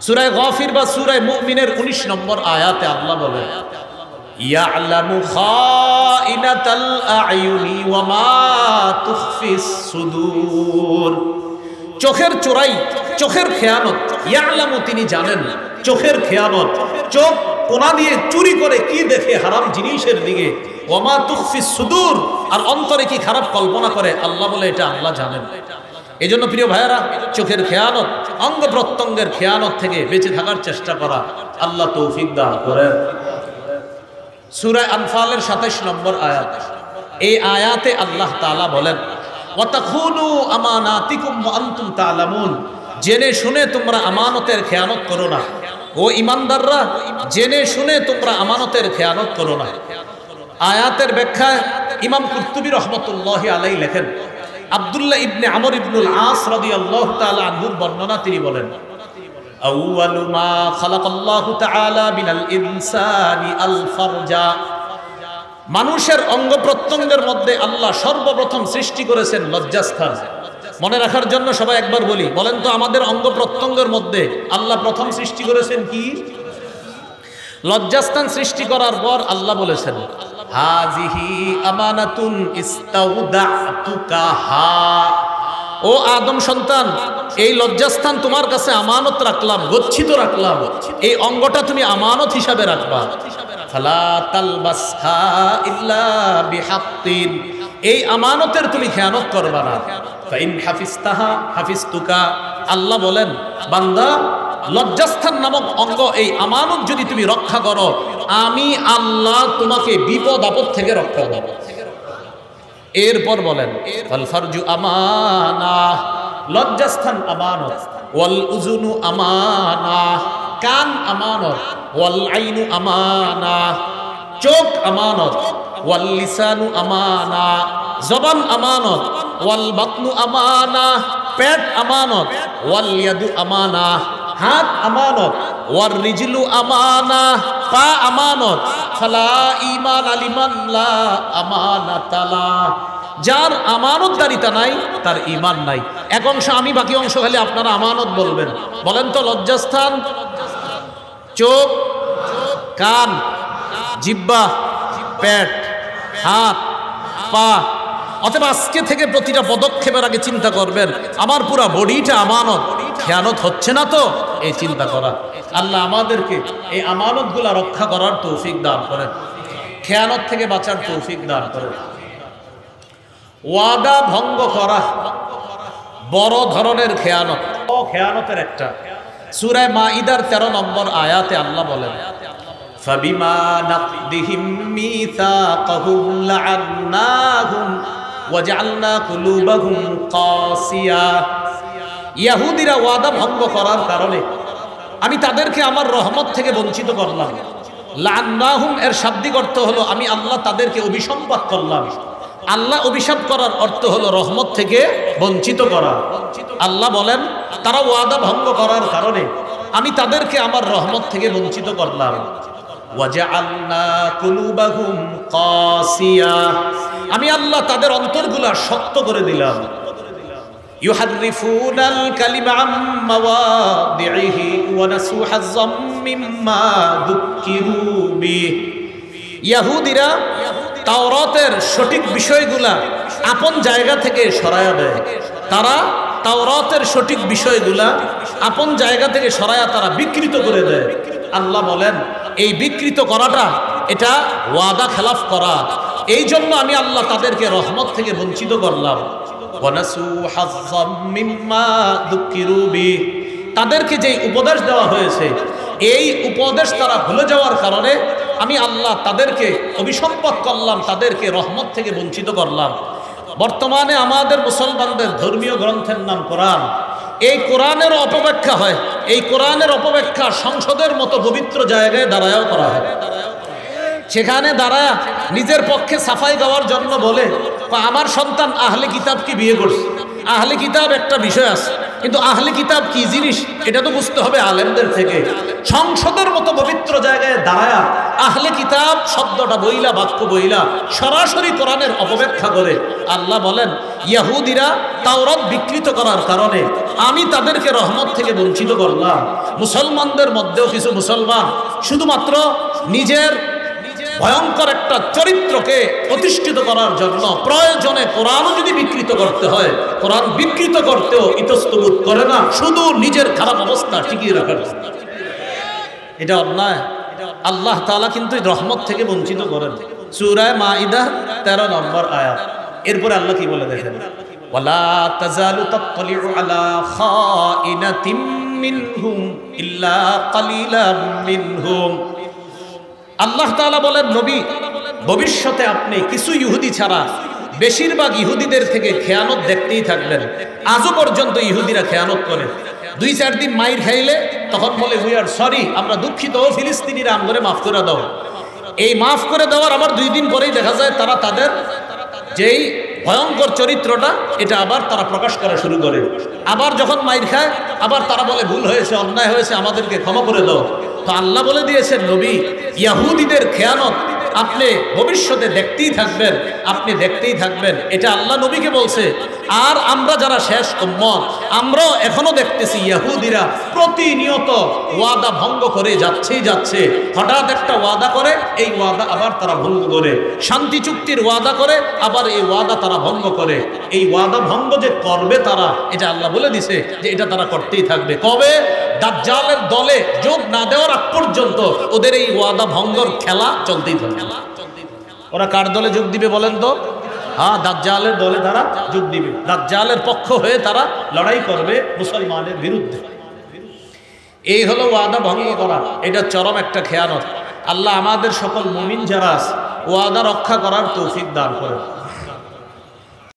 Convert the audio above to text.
সূরা গাফির বা সূরা মুমিনের 19 নম্বর আয়াতে আল্লাহ বলেন ইয়ালামু খাইনাতাল আয়ুনি ওয়া মা তুখফিস সুদূর। চোখের চোরাই, চোখের খেয়ানত, ইয়ালামু তিনি জানেন, চোখের খেয়ানত, চোখ কোনা দিয়ে চুরি করে কি দেখে হারাম জিনিসের দিকে, ওয়া মা তুখফিস সুদূর, আর অন্তরে কি খারাপ কল্পনা করে, আল্লাহ বলে এটা আল্লাহ জানেন। এই জন্য প্রিয় ভাইয়েরা, চোখের খেয়ানত, অঙ্গ প্রত্যঙ্গের খেয়ানত থেকে বেঁচে থাকার চেষ্টা করা আল্লাহ তৌফিক দান করেন। সূরা আনফালের 27 নম্বর আয়াত, এই আয়াতে আল্লাহ তাআলা বলেন ওয়াতাখুনু আমানাতিকুম ওয়া আনতুম তা'লামুন, জেনে শুনে তোমরা আমানতের খেয়ানত করো না। ও ঈমানদাররা, জেনে শুনে তোমরা আমানতের খেয়ানত করো না। আয়াতের ব্যাখ্যায় ইমাম কুরতুবী রাহমাতুল্লাহি আলাইহি লেখেন, আব্দুল্লাহ ইবনে আমর ইবনুল আস রাদিয়াল্লাহু তাআলা আনহুর বর্ণনা তিনি বলেন আউয়ালু মা খালাকাল্লাহু তাআলা বিনাল ইনসানি আল ফারজা, মানুষের অঙ্গ প্রত্যঙ্গের মধ্যে আল্লাহ সর্বপ্রথম সৃষ্টি করেছেন লজ্জাস্থান। মনে রাখার জন্য সবাই একবার বলি, বলেন তো আমাদের অঙ্গ প্রত্যঙ্গের মধ্যে আল্লাহ প্রথম সৃষ্টি করেছেন কি? লজ্জাস্থান। সৃষ্টি করার পর আল্লাহ বলেছেন হাযিহি আমানাতুন ইস্তাউদাতুকাহা, ও আদম সন্তান, এই লজ্জাস্থান তোমার কাছে আমানত রাখলাম, গচ্ছিত রাখলাম, এই অঙ্গটা তুমি আমানত হিসাবে রাখবা। ফালা তালবাসহা ইল্লা বিহাক্কিন, এই আমানতের তুমি খেয়ানত করবা না। ফাইন হাফিজতাহা হাফিজতুকা, আল্লাহ বলেন বান্দা লজ্জাস্থান নামক অঙ্গ, এই আমানত যদি তুমি রক্ষা করো, আমি আল্লাহ তোমাকে বিপদ আপদ থেকে রক্ষা করব। এরপর বলেন ওয়াল ফারজু আমানা, লজ্জাস্থান আমানত, ওয়াল উযুনু আমানা, কান আমানত, ওয়াল আইনু আমানা, চোখ আমানত, ওয়াল লিসানু আমানা, জবান আমানত, ওয়াল বাতনু আমানা, পেট আমানত, ওয়াল ইয়াদু আমানা, হাত আমানত, ওয়ার রিজলু আমানা, পা আমানত। ফালা ঈমান লিমান লা আমানাতালা, যার আমানতদারিতা নাই তার ঈমান নাই। এক অংশ আমি, বাকি অংশ খালি আপনারা আমানত বলবেন। বলেন তো লজ্জাস্থান, চোখ, কান, জিহ্বা, পেট, হাত, পা। অতএব আজকে থেকে প্রতিটা পদক্ষেপের আগে চিন্তা করবেন আমার পুরা বডিটা আমানত, খেয়ানত হচ্ছে না তো, এই চিন্তা করা। আল্লাহ আমাদেরকে এই আমানতগুলা রক্ষা করার তৌফিক দান করেন, খেয়ানত থেকে বাঁচার তৌফিক দান করেন। ওয়াদা ভঙ্গ করা বড় ধরনের খেয়ানত, ও খেয়ানতের একটা। সূরা মাঈদার 13 নম্বর আয়াতে আল্লাহ বলেন ফাবিমা নাকদিহিম মিসাকাহুম লাআন্নাহুম ওয়াজআলনা কুলুবাহুম কাসিয়া, ইহুদিরা ওয়াদা ভঙ্গ করার কারণে আমি তাদেরকে আমার রহমত থেকে বঞ্চিত করলাম। লাআন্নাহুম এর শাব্দিক অর্থ হলো আমি আল্লাহ তাদেরকে অভিসম্পাত করলাম। আল্লাহ অভিশাপ করার অর্থ হলো রহমত থেকে বঞ্চিত করা। আল্লাহ বলেন তারা ওয়াদা ভঙ্গ করার কারণে আমি তাদেরকে আমার রহমত থেকে বঞ্চিত করলাম। ওয়াজআলনা কুলুবাহুম কাসিয়া, আমি আল্লাহ তাদের অন্তরগুলা শক্ত করে দিলাম। ইউহাররিফুনাল কালিমা আম মাওয়াদিহি ওয়া নাসু হাজ্জাম মিম্মা যুক্কিরু বিহি, ইহুদিরা তাওরাতের সঠিক বিষয়গুলা আপন জায়গা থেকে সরায়া দেয়। তারা তাওরাতের সঠিক বিষয়গুলা আপন জায়গা থেকে সরায়া তারা বিকৃত করে দেয়। আল্লাহ বলেন এই বিকৃত করাটা এটা ওয়াদা খেলাফ করা। এই জন্য আমি আল্লাহ তাদেরকে রহমত থেকে বঞ্চিত করলাম। ওয়ানাসু হাজ্জাম মিম্মা যুক্কিরু বিহি, তাদেরকে যেই উপদেশ দেওয়া হয়েছে এই উপদেশ তারা ভুলে যাওয়ার কারণে আমি আল্লাহ তাদেরকে অভিসম্পাত করলাম, তাদেরকে রহমত থেকে বঞ্চিত করলাম। বর্তমানে আমাদের মুসলমানদের ধর্মীয় গ্রন্থের নাম কোরআন। এই কোরআনের অপব্যাখ্যা হয়, এই কোরআনের অপব্যাখ্যা সংসদের মতো পবিত্র জায়গায় দাঁড়ায়ও করা হয়। সেখানে দাঁড়ায় নিজের পক্ষে সাফাই গাওয়ার জন্য বলে আমার সন্তান আহলে কিতাব কি বিয়ে করছে। আহলে কিতাব একটা বিষয় আছে, কিন্তু আহলে কিতাব কি জিনিস এটা তো বুঝতে হবে আলেমদের থেকে। সংসদের মতো পবিত্র জায়গায় দাঁড়ায়া আহলে কিতাব শব্দটা বইলা, বাক্য বইলা সরাসরি কোরআনের অপব্যাখ্যা করে। আল্লাহ বলেন ইহুদিরা তাওরাত বিকৃত করার কারণে আমি তাদেরকে রহমত থেকে বঞ্চিত করলাম। মুসলমানদের মধ্যেও কিছু মুসলমান শুধুমাত্র নিজের ভয়ঙ্কর একটা চরিত্রকে প্রতিষ্ঠিত করার জন্য প্রয়োজনে কোরআনও যদি বিকৃত করতে হয়, কোরআন বিকৃত করতেও ইতস্তবোধ করে না, শুধু নিজের খারাপ অবস্থা টিকিয়ে রাখার। এটা অন্যায়। আল্লাহ তাআলা কিন্তু রহমত থেকে বঞ্চিত করেন। সূরা মাইদা 13 নম্বর আয়াত। এরপরে আল্লাহ কি বলে দেখেন, ওয়ালা তাজালু তাত্তালিউ আলা খাইনাতিম মিনহুম ইল্লা কালিলাম মিনহুম। আল্লাহ তাআলা বলেন, নবী ভবিষ্যতে আপনি কিছু ইহুদি ছাড়া বেশিরভাগ ইহুদিদের থেকে খেয়ানত দেখতেই থাকবেন। আজও পর্যন্ত ইহুদিরা খেয়ানত করে। 2-4 দিন মাইর খাইলে তখন বলে উই আর সরি, আমরা দুঃখিত, ফিলিস্তিনিরা আমগরে মাফ করে দাও। এই মাফ করে দেওয়ার আবার 2 দিন পরেই দেখা যায় তারা তাদের যেই ভয়ঙ্কর চরিত্রটা এটা আবার তারা প্রকাশ করা শুরু করে। আবার যখন মাইর খায় আবার তারা বলে ভুল হয়েছে, অন্যায় হয়েছে, আমাদেরকে ক্ষমা করে দাও। তো আল্লাহ বলে দিয়েছেন, নবী ইহুদিদের খেয়ানত আপনি ভবিষ্যতে দেখতেই থাকবেন, আপনি দেখতেই থাকবেন। এটা আল্লাহ নবীকে বলছে। আর আমরা যারা শেষ উম্মত, আমরাও এখনো দেখতেছি ইহুদিরা প্রতিনিয়ত ওয়াদা ভঙ্গ করে যাচ্ছে। হঠাৎ একটা ওয়াদা করে, এই ওয়াদা আবার তারা ভঙ্গ করে। শান্তি চুক্তির ওয়াদা করে, আবার এই ওয়াদা তারা ভঙ্গ করে। এই ওয়াদা ভঙ্গ যে করবে তারা, এটা আল্লাহ বলে দিছে যে এটা তারা করতেই থাকবে। কবে? দাজ্জালের দলে যোগ না দেওয়ার আগ পর্যন্ত ওদের এই ওয়াদা ভঙ্গর খেলা চলতেই থাকবে। ওরা কার দলে যোগ দিবে বলেন তো? হ্যাঁ, দাজ্জালের দলে তারা যোগ দিবে। দাজ্জালের পক্ষ হয়ে তারা লড়াই করবে মুসলমানের বিরুদ্ধে। এই হলো ওয়াদা ভঙ্গ করা। এটা চরম একটা খেয়ানত। আল্লাহ আমাদের সকল মুমিন যারা ওয়াদা রক্ষা করার তৌফিক দান করেন।